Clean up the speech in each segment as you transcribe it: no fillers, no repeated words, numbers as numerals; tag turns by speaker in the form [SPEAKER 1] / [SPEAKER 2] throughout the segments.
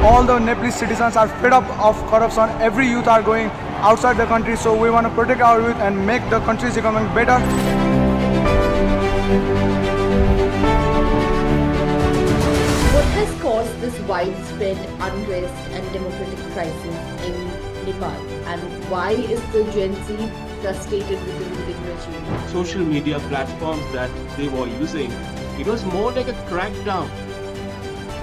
[SPEAKER 1] All the Nepalese citizens are fed up of corruption. Every youth are going outside the country, so we want to protect our youth and make the country's economy better.
[SPEAKER 2] What has caused this widespread unrest and democratic crisis in Nepal, and why is the Gen Z frustrated with the ruling regime?
[SPEAKER 3] Social media platforms that they were using, it was more like a crackdown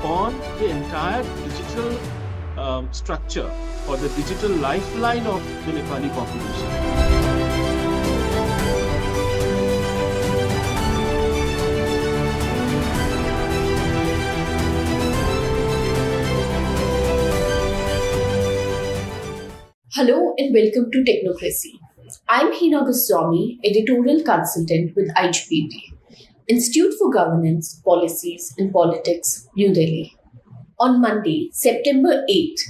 [SPEAKER 3] on the entire digital structure or the digital lifeline of the Nepali population.
[SPEAKER 2] Hello and welcome to Technocracy. I'm Heena Goswami, editorial consultant with IGPP, Institute for Governance, Policies and Politics, New Delhi. On Monday, September 8th,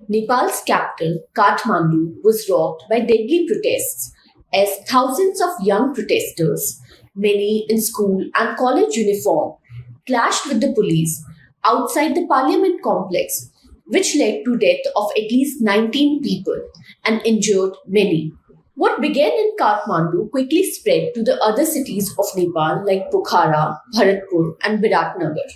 [SPEAKER 2] Nepal's capital, Kathmandu, was rocked by deadly protests as thousands of young protesters, many in school and college uniform, clashed with the police outside the parliament complex, which led to death of at least 19 people and injured many. What began in Kathmandu quickly spread to the other cities of Nepal like Pokhara, Bharatpur and Biratnagar.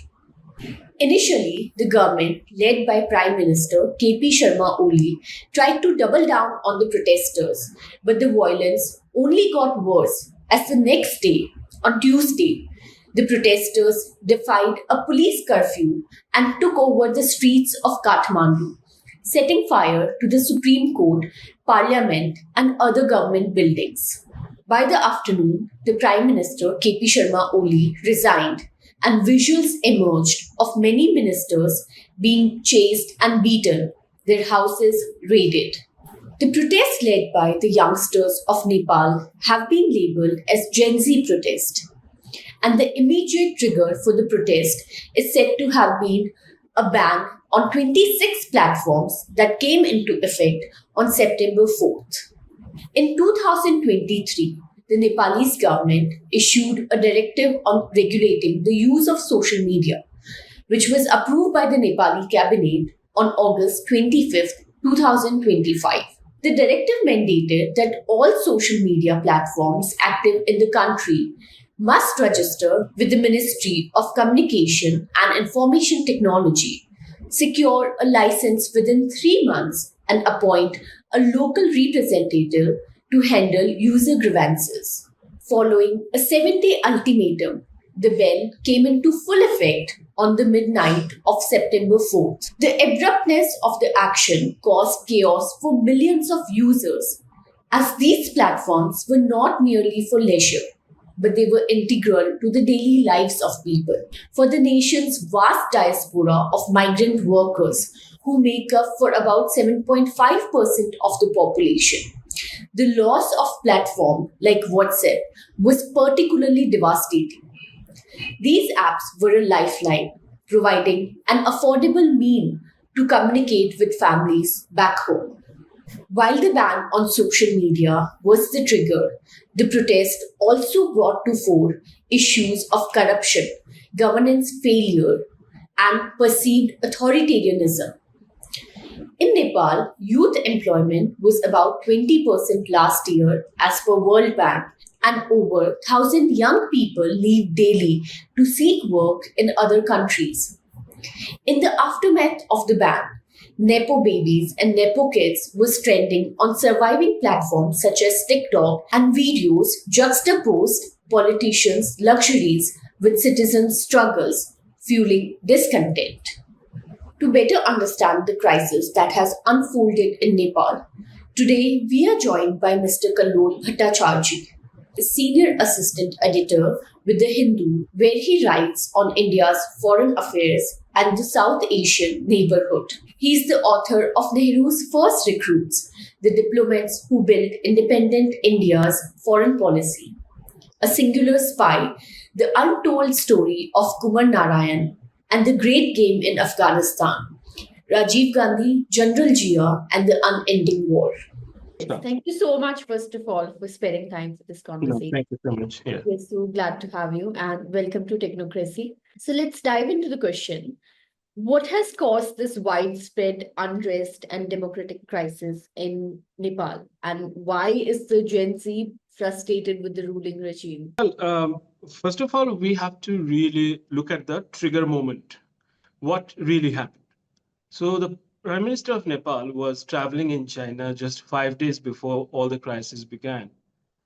[SPEAKER 2] Initially, the government, led by Prime Minister KP Sharma Oli, tried to double down on the protesters, but the violence only got worse as the next day, on Tuesday, the protesters defied a police curfew and took over the streets of Kathmandu, setting fire to the Supreme Court, Parliament, and other government buildings. By the afternoon, the Prime Minister KP Sharma Oli resigned, and visuals emerged of many ministers being chased and beaten, their houses raided. The protests led by the youngsters of Nepal have been labelled as Gen Z protest, and the immediate trigger for the protest is said to have been a ban on 26 platforms that came into effect on September 4th. In 2023, the Nepalese government issued a directive on regulating the use of social media, which was approved by the Nepali cabinet on August 25th, 2025. The directive mandated that all social media platforms active in the country must register with the Ministry of Communication and Information Technology, secure a license within 3 months, and appoint a local representative to handle user grievances. Following a 7-day ultimatum, the ban came into full effect on the midnight of September 4th. The abruptness of the action caused chaos for millions of users, as these platforms were not merely for leisure, but they were integral to the daily lives of people. For the nation's vast diaspora of migrant workers, who make up for about 7.5% of the population, the loss of platform like WhatsApp was particularly devastating. These apps were a lifeline, providing an affordable means to communicate with families back home. While the ban on social media was the trigger, the protest also brought to fore issues of corruption, governance failure, and perceived authoritarianism. In Nepal, youth employment was about 20% last year as per World Bank, and over 1,000 young people leave daily to seek work in other countries. In the aftermath of the ban, Nepo babies and Nepo kids was trending on surviving platforms such as TikTok, and videos juxtaposed politicians' luxuries with citizens' struggles, fueling discontent. To better understand the crisis that has unfolded in Nepal, today we are joined by Mr. Kallol Bhattacherjee, a senior assistant editor with The Hindu, where he writes on India's foreign affairs and the South Asian neighborhood. He is the author of Nehru's First Recruits, The Diplomats Who Built Independent India's Foreign Policy, A Singular Spy, The Untold Story of Kumar Narayan, and The Great Game in Afghanistan, Rajiv Gandhi, General Jia, and the Unending War. Thank you so much, first of all, for spending time for this conversation.
[SPEAKER 3] Thank you so much. Yeah.
[SPEAKER 2] We're so glad to have you, and welcome to Technocracy. So let's dive into the question. What has caused this widespread unrest and democratic crisis in Nepal? And why is the Gen Z frustrated with the ruling regime?
[SPEAKER 3] First of all, we have to really look at the trigger moment. What really happened? So the Prime Minister of Nepal was traveling in China just 5 days before all the crisis began.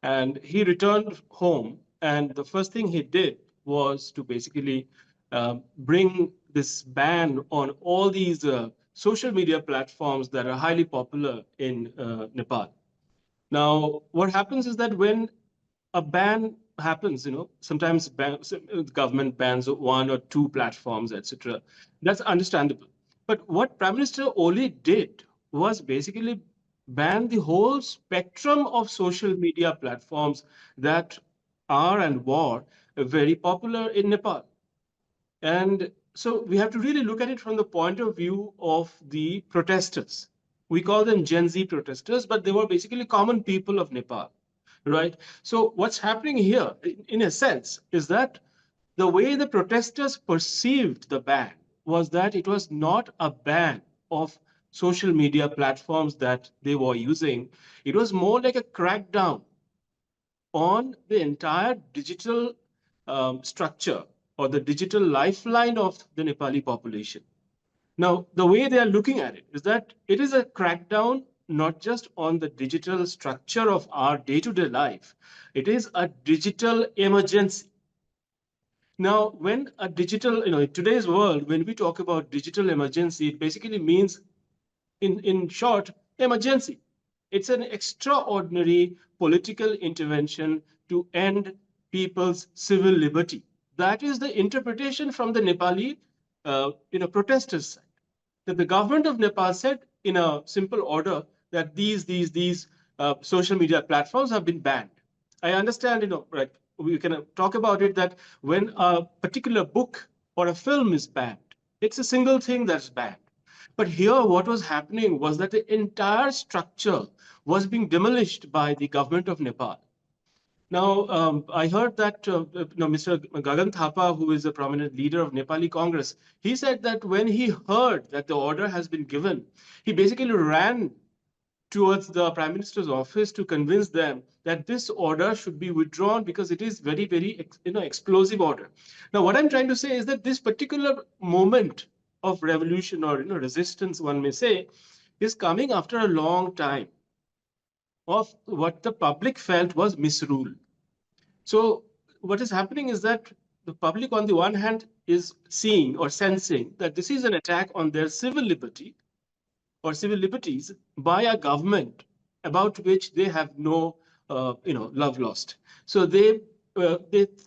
[SPEAKER 3] And he returned home, and the first thing he did was to basically bring this ban on all these social media platforms that are highly popular in Nepal. Now, what happens is that when a ban happens, sometimes government bans one or two platforms, etc. That's understandable. But what Prime Minister Oli did was basically ban the whole spectrum of social media platforms that are and were very popular in Nepal. And so we have to really look at it from the point of view of the protesters. We call them Gen Z protesters, but they were basically common people of Nepal, right? So what's happening here, in a sense, is that the way the protesters perceived the ban was that it was not a ban of social media platforms that they were using. It was more like a crackdown on the entire digital structure or the digital lifeline of the Nepali population. Now, the way they are looking at it is that it is a crackdown not just on the digital structure of our day-to-day life, it is a digital emergency. Now, when a digital, in today's world, when we talk about digital emergency, it basically means, in short, emergency. It's an extraordinary political intervention to end people's civil liberty. That is the interpretation from the Nepali, protesters side. That the government of Nepal said in a simple order that these social media platforms have been banned. I understand, right? We can talk about it that when a particular book or a film is banned, it's a single thing that's banned. But here, what was happening was that the entire structure was being demolished by the government of Nepal. Now, I heard that Mr. Gagan Thapa, who is a prominent leader of Nepali Congress, he said that when he heard that the order has been given, he basically ran towards the Prime Minister's office to convince them that this order should be withdrawn because it is very, very explosive order. Now, what I'm trying to say is that this particular moment of revolution or resistance, one may say, is coming after a long time of what the public felt was misrule. So what is happening is that the public, on the one hand, is seeing or sensing that this is an attack on their civil liberty or civil liberties by a government about which they have no, love lost. So they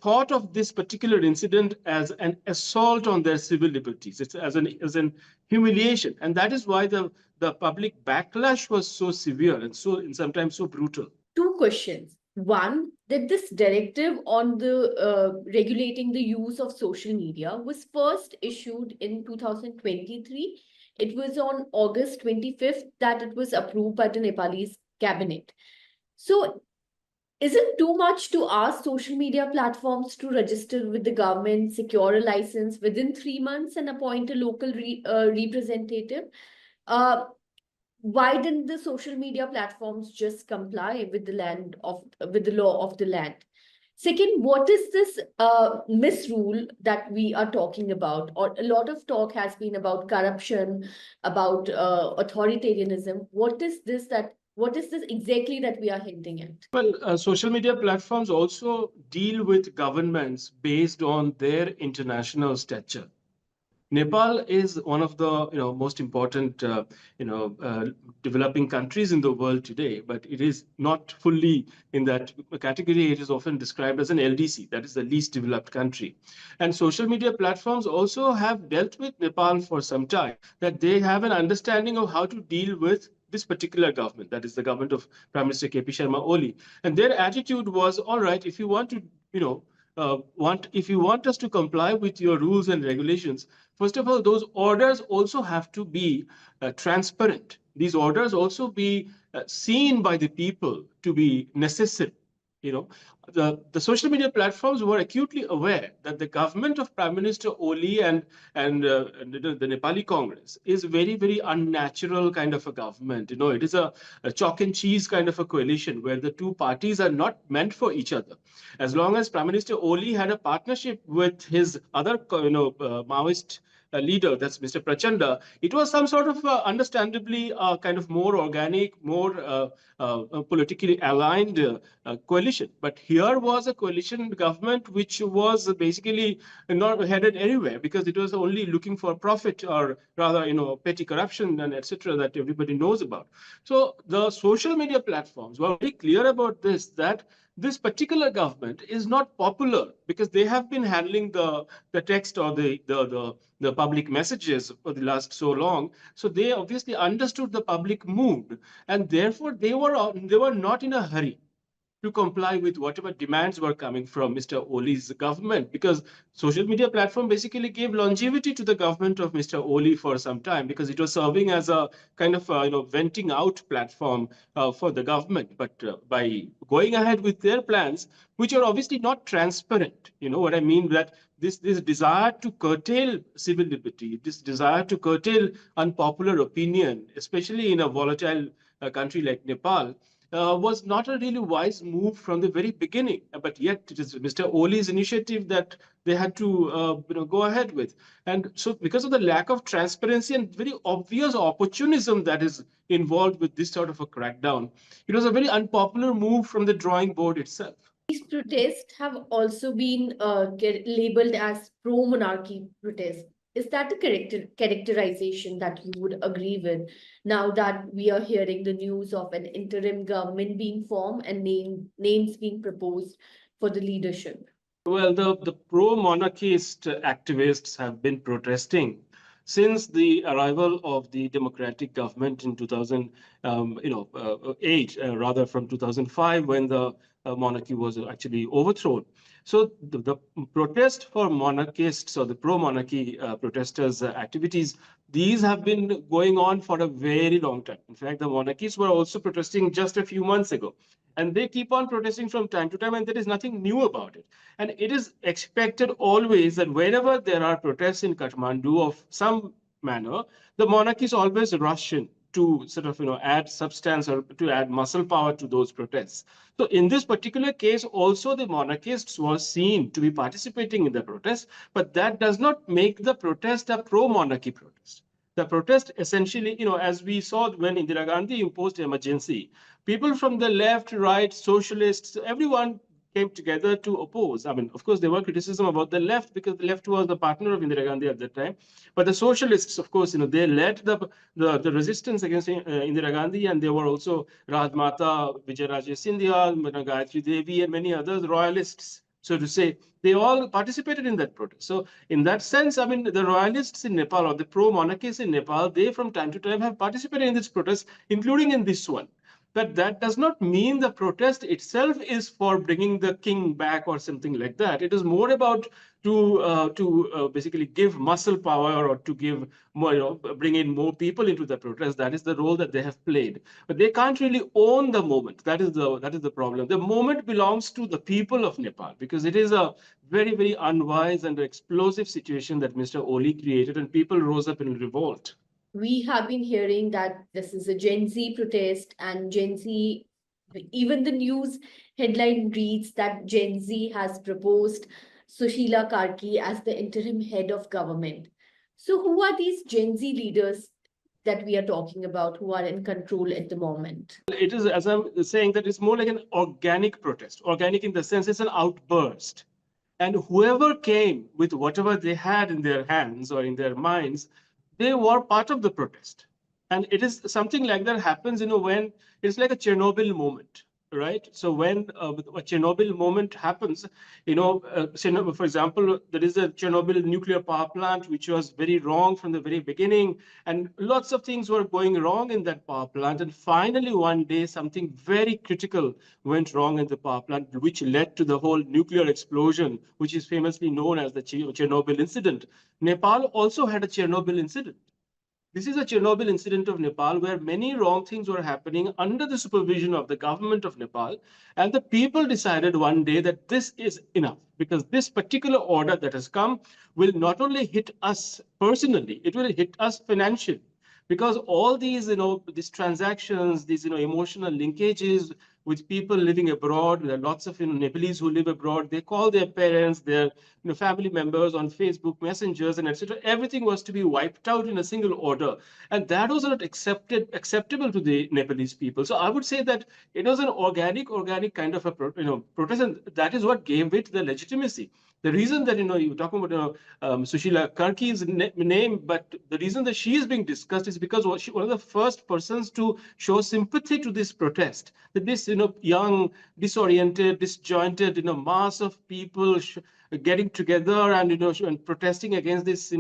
[SPEAKER 3] thought of this particular incident as an assault on their civil liberties. It's as an humiliation, and that is why the public backlash was so severe and sometimes so brutal.
[SPEAKER 2] Two questions. One, that this directive on the regulating the use of social media was first issued in 2023. It was on August 25th that it was approved by the Nepalese cabinet. So is it too much to ask social media platforms to register with the government, secure a license within 3 months, and appoint a local representative? Why didn't the social media platforms just comply with the law of the land? Second, what is this misrule that we are talking about? Or a lot of talk has been about corruption, about authoritarianism. What is this exactly that we are hinting at?
[SPEAKER 3] Well, social media platforms also deal with governments based on their international stature. Nepal is one of the most important developing countries in the world today, but it is not fully in that category. It is often described as an LDC, that is the least developed country. And social media platforms also have dealt with Nepal for some time, that they have an understanding of how to deal with this particular government, that is the government of Prime Minister KP Sharma Oli. And their attitude was, all right, if you want to, if you want us to comply with your rules and regulations, first of all, those orders also have to be transparent. These orders also be seen by the people to be necessary. You know, the social media platforms were acutely aware that the government of Prime Minister Oli and the Nepali Congress is very, very unnatural kind of a government. You know, it is a chalk and cheese kind of a coalition where the two parties are not meant for each other. As long as Prime Minister Oli had a partnership with his other, Maoist leader, that's Mr. Prachanda, it was some sort of understandably kind of more organic, more politically aligned coalition. But here was a coalition government which was basically not headed anywhere because it was only looking for profit, or rather, petty corruption and etc. that everybody knows about. So the social media platforms were very clear about this, that this particular government is not popular because they have been handling the text or the public messages for the last so long. So they obviously understood the public mood, and therefore they were not in a hurry to comply with whatever demands were coming from Mr. Oli's government, because social media platform basically gave longevity to the government of Mr. Oli for some time, because it was serving as a kind of venting out platform for the government. But by going ahead with their plans, which are obviously not transparent, you know what I mean, that this desire to curtail civil liberty, this desire to curtail unpopular opinion, especially in a volatile country like Nepal, was not a really wise move from the very beginning. But yet it is Mr. Oli's initiative that they had to go ahead with. And so because of the lack of transparency and very obvious opportunism that is involved with this sort of a crackdown, it was a very unpopular move from the drawing board itself.
[SPEAKER 2] These protests have also been labeled as pro-monarchy protests. Is that a characterization that you would agree with now that we are hearing the news of an interim government being formed and names being proposed for the leadership?
[SPEAKER 3] Well, the pro-monarchist activists have been protesting since the arrival of the democratic government in 2008, rather from 2005, when the monarchy was actually overthrown. So the protest for monarchists or the pro-monarchy protesters' activities, these have been going on for a very long time. In fact, the monarchists were also protesting just a few months ago. And they keep on protesting from time to time, and there is nothing new about it. And it is expected always that whenever there are protests in Kathmandu of some manner, the monarchists always rush in to sort of add substance or to add muscle power to those protests. So in this particular case, also the monarchists were seen to be participating in the protest, but that does not make the protest a pro-monarchy protest. The protest essentially, as we saw when Indira Gandhi imposed emergency, people from the left, right, socialists, everyone came together to oppose. I mean, of course, there were criticism about the left because the left was the partner of Indira Gandhi at that time. But the socialists, of course, they led the resistance against Indira Gandhi, and there were also Rajmata, Vijayaraje Scindia, Gayatri Devi, and many others, royalists, so to say. They all participated in that protest. So in that sense, I mean, the royalists in Nepal or the pro-monarchists in Nepal, they from time to time have participated in this protest, including in this one. But that does not mean the protest itself is for bringing the king back or something like that. It is more about to basically give muscle power or to give more, bring in more people into the protest. That is the role that they have played. But they can't really own the moment. That is the problem. The moment belongs to the people of Nepal, because it is a very, very unwise and explosive situation that Mr. Oli created, and people rose up in revolt.
[SPEAKER 2] We have been hearing that this is a Gen Z protest, and Gen Z, even the news headline reads that Gen Z has proposed Sushila Karki as the interim head of government. So who are these Gen Z leaders that we are talking about who are in control at the moment?
[SPEAKER 3] It is, as I'm saying, that it's more like an organic protest. Organic in the sense it's an outburst. And whoever came with whatever they had in their hands or in their minds, they were part of the protest. And it is something like that happens, when it's like a Chernobyl moment, right? So when a Chernobyl moment happens, for example, there is a Chernobyl nuclear power plant, which was very wrong from the very beginning. And lots of things were going wrong in that power plant. And finally, one day, something very critical went wrong in the power plant, which led to the whole nuclear explosion, which is famously known as the Chernobyl incident. Nepal also had a Chernobyl incident. This is a Chernobyl incident of Nepal where many wrong things were happening under the supervision of the government of Nepal. And the people decided one day that this is enough, because this particular order that has come will not only hit us personally, it will hit us financially. Because all these, these transactions, these, emotional linkages with people living abroad, there are lots of Nepalese who live abroad. They call their parents, their family members on Facebook messengers and etc. Everything was to be wiped out in a single order, and that was not acceptable to the Nepalese people. So I would say that it was an organic kind of a protest, and that is what gave it the legitimacy. The reason that you're talking about Sushila Karki's name, but the reason that she is being discussed is because she one of the first persons to show sympathy to this protest. That this young, disoriented, disjointed mass of people getting together and and protesting against this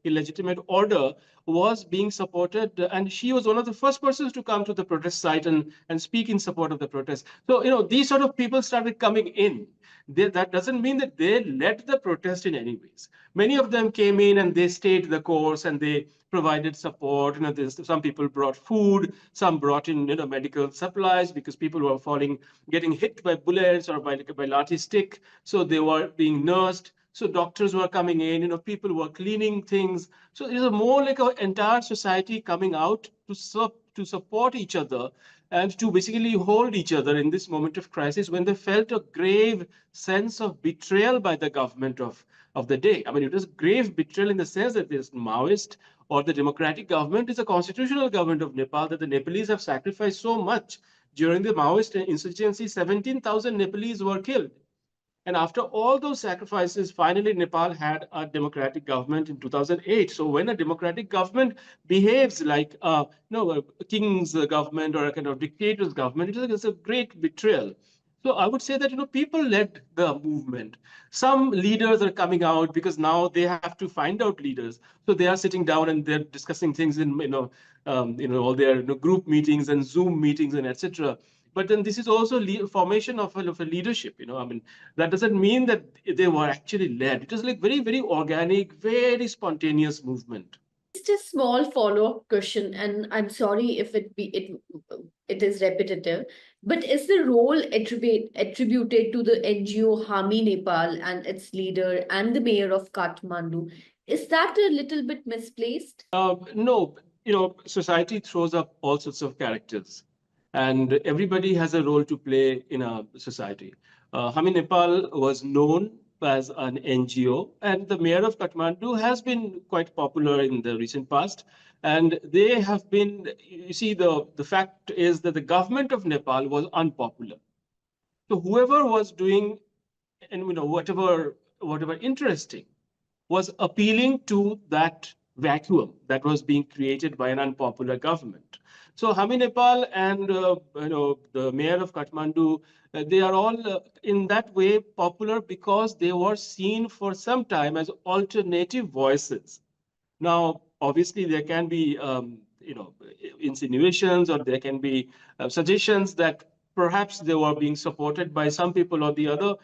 [SPEAKER 3] illegitimate order was being supported, and she was one of the first persons to come to the protest site and speak in support of the protest. So these sort of people started coming in. That doesn't mean that they led the protest in any ways. Many of them came in and they stayed the course and they provided support. Some people brought food, some brought in medical supplies because people were getting hit by bullets or by lathi stick. So they were being nursed. So doctors were coming in. People were cleaning things. So it is more like an entire society coming out to support each other and to basically hold each other in this moment of crisis when they felt a grave sense of betrayal by the government of the day. I mean, it was grave betrayal in the sense that this Maoist or the democratic government is a constitutional government of Nepal, that the Nepalese have sacrificed so much. During the Maoist insurgency, 17,000 Nepalese were killed. And after all those sacrifices, finally, Nepal had a democratic government in 2008. So when a democratic government behaves like a king's government or a kind of dictator's government, it's a great betrayal. So I would say that people led the movement. Some leaders are coming out because now they have to find out leaders. So they are sitting down and they're discussing things in all their group meetings and Zoom meetings and etc. But then this is also formation of a leadership. I mean, that doesn't mean that they were actually led. It was like very, very organic, very spontaneous movement.
[SPEAKER 2] Just a small follow-up question, and I'm sorry if it is repetitive, but is the role attributed to the NGO Hami Nepal and its leader and the mayor of Kathmandu, is that a little bit misplaced?
[SPEAKER 3] No, society throws up all sorts of characters, and everybody has a role to play in a society. Hami Nepal was known as an NGO, and the mayor of Kathmandu has been quite popular in the recent past. And they have been, you see, the fact is that the government of Nepal was unpopular. So whoever was doing, and whatever interesting, was appealing to that vacuum that was being created by an unpopular government. So Hami Nepal and the mayor of Kathmandu, they are all in that way popular because they were seen for some time as alternative voices. Now, obviously, there can be insinuations or there can be suggestions that perhaps they were being supported by some people or the other.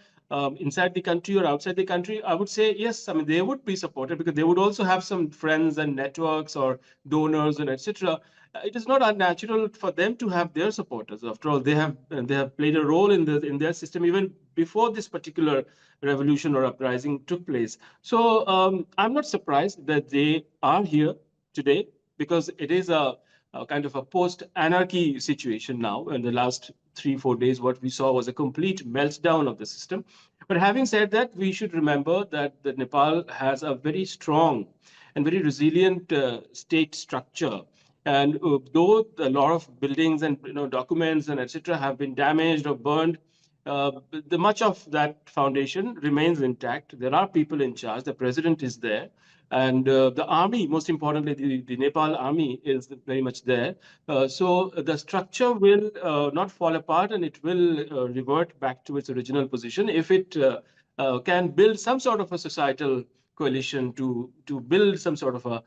[SPEAKER 3] Inside the country or outside the country, I would say yes. I mean, they would be supported because they would also have some friends and networks or donors and etc. It is not unnatural for them to have their supporters. After all, they have played a role in their system even before this particular revolution or uprising took place. So I'm not surprised that they are here today because it is a kind of a post-anarchy situation now. In the last 3-4 days, what we saw was a complete meltdown of the system. But having said that, we should remember that Nepal has a very strong and very resilient state structure. And though a lot of buildings and documents and etc. have been damaged or burned, much of that foundation remains intact. There are people in charge. The president is there. And the army, most importantly, the Nepal army is very much there. So the structure will not fall apart and it will revert back to its original position if it can build some sort of a societal coalition to build some sort of a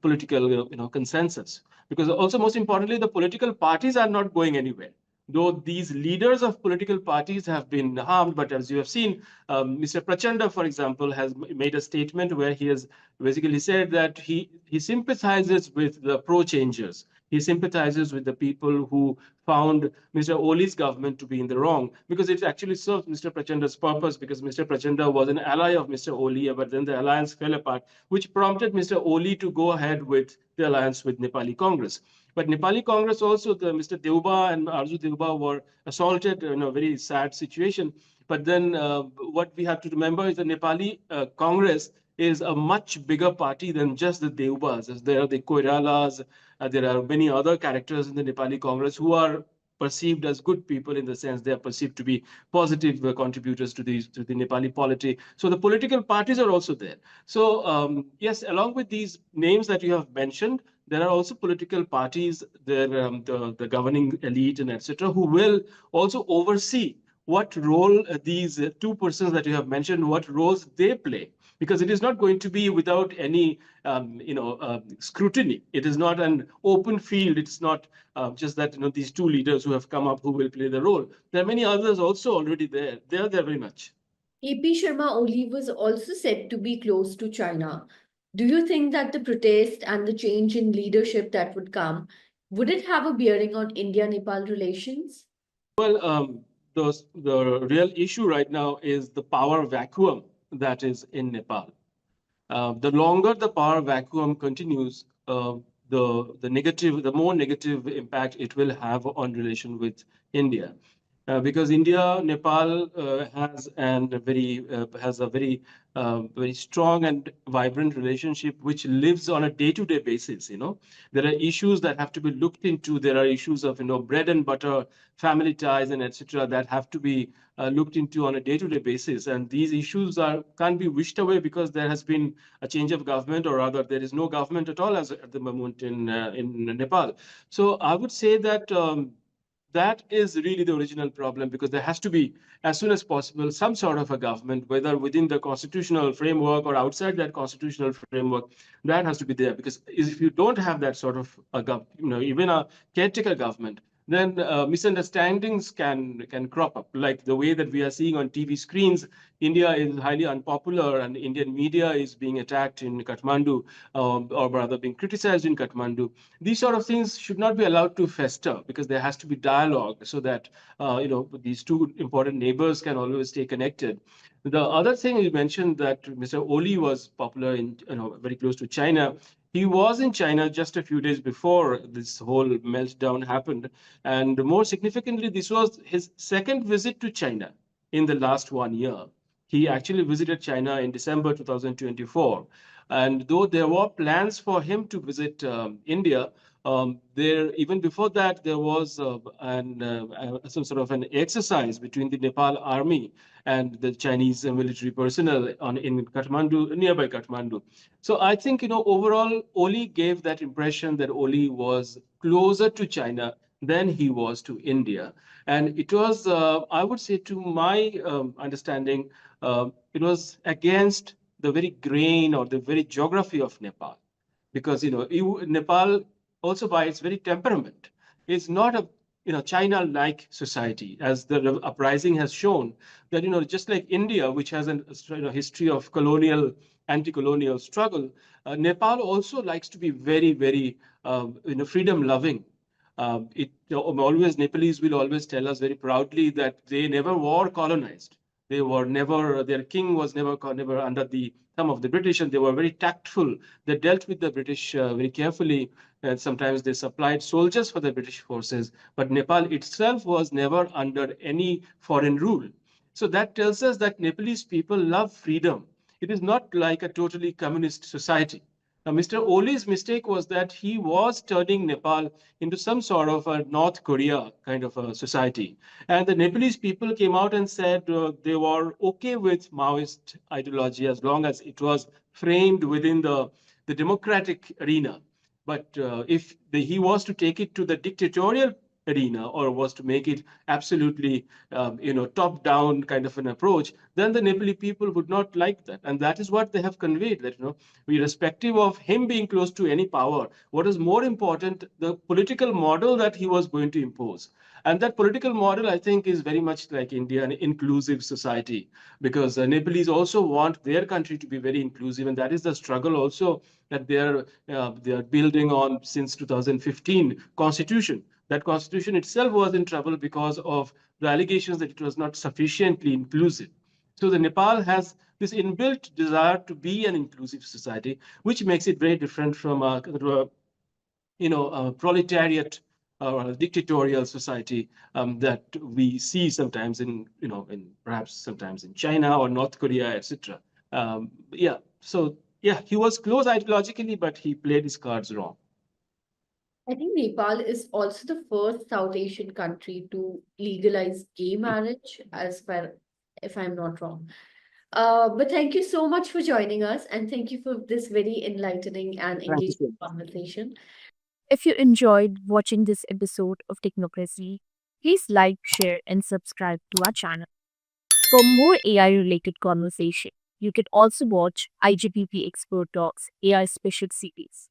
[SPEAKER 3] political consensus. Because also, most importantly, the political parties are not going anywhere. though these leaders of political parties have been harmed. But as you have seen, Mr. Prachanda, for example, has made a statement where he has basically said that he sympathizes with the pro-changers. He sympathizes with the people who found Mr. Oli's government to be in the wrong, because it actually serves Mr. Prachanda's purpose, because Mr. Prachanda was an ally of Mr. Oli, but then the alliance fell apart, which prompted Mr. Oli to go ahead with the alliance with Nepali Congress. But Nepali Congress also, Mr. Deuba and Arzu Deuba were assaulted in a very sad situation. But then what we have to remember is the Nepali Congress is a much bigger party than just the Deubas. There are the Koiralas, there are many other characters in the Nepali Congress who are perceived as good people, in the sense they are perceived to be positive contributors to the Nepali polity. So the political parties are also there. So yes, along with these names that you have mentioned, there are also political parties, there the governing elite and etc., who will also oversee what role these two persons that you have mentioned, what roles they play, because it is not going to be without any scrutiny. It is not an open field. It's not just that these two leaders who have come up who will play the role. There are many others also already there. They are there very much.
[SPEAKER 2] AP Sharma Oli was also said to be close to China. Do you think that the protest and the change in leadership that would come, would it have a bearing on India-Nepal relations?
[SPEAKER 3] Well, the real issue right now is the power vacuum that is in Nepal. The longer the power vacuum continues, the more negative impact it will have on relation with India. Because India, Nepal has a very strong and vibrant relationship, which lives on a day-to-day basis. There are issues that have to be looked into. There are issues of bread and butter, family ties, and etc. that have to be looked into on a day-to-day basis. And these issues can't be wished away because there has been a change of government, or rather, there is no government at all at the moment in Nepal. So I would say that. That is really the original problem, because there has to be, as soon as possible, some sort of a government, whether within the constitutional framework or outside that constitutional framework, that has to be there. Because if you don't have that sort of even a caretaker government, then misunderstandings can crop up, like the way that we are seeing on TV screens. India is highly unpopular, and Indian media is being attacked in Kathmandu, or rather being criticized in Kathmandu. These sort of things should not be allowed to fester, because there has to be dialogue, so that these two important neighbors can always stay connected. The other thing you mentioned, that Mr. Oli was popular in very close to China. He was in China just a few days before this whole meltdown happened. And more significantly, this was his second visit to China in the last 1 year. He actually visited China in December 2024. And though there were plans for him to visit India, even before that, there was some sort of an exercise between the Nepal army and the Chinese military personnel in Kathmandu, nearby Kathmandu. So I think, overall, Oli gave that impression that Oli was closer to China than he was to India. And it was, I would say, to my understanding, it was against the very grain or the very geography of Nepal. Because, Nepal, also by its very temperament, is not a China-like society, as the uprising has shown. That just like India, which has a history of colonial, anti-colonial struggle, Nepal also likes to be very, very freedom-loving. Always Nepalese will always tell us very proudly that they never were colonized. They were never, their king was never under the thumb of the British, and they were very tactful. They dealt with the British very carefully, and sometimes they supplied soldiers for the British forces. But Nepal itself was never under any foreign rule. So that tells us that Nepalese people love freedom. It is not like a totally communist society. Now, Mr. Oli's mistake was that he was turning Nepal into some sort of a North Korea kind of a society. And the Nepalese people came out and said they were okay with Maoist ideology as long as it was framed within the democratic arena. But if he was to take it to the dictatorial arena, or was to make it absolutely, top-down kind of an approach, then the Nepali people would not like that. And that is what they have conveyed, that, irrespective of him being close to any power, what is more important, the political model that he was going to impose. And that political model, I think, is very much like India, an inclusive society, because Nepalese also want their country to be very inclusive, and that is the struggle also that they are building on since 2015 constitution. That constitution itself was in trouble because of the allegations that it was not sufficiently inclusive. So the Nepal has this inbuilt desire to be an inclusive society, which makes it very different from a proletariat or a dictatorial society that we see sometimes in perhaps sometimes in China or North Korea, etc. Yeah, so yeah, he was close ideologically, but he played his cards wrong.
[SPEAKER 2] I think Nepal is also the first South Asian country to legalize gay marriage, as far if I'm not wrong. But thank you so much for joining us, and thank you for this very enlightening and
[SPEAKER 3] Thank you so
[SPEAKER 2] engaging
[SPEAKER 3] much.
[SPEAKER 2] conversation.
[SPEAKER 4] If you enjoyed watching this episode of Technocracy, please like, share, and subscribe to our channel. For more AI related conversation, you can also watch IGPP Expert Talks AI Special Series.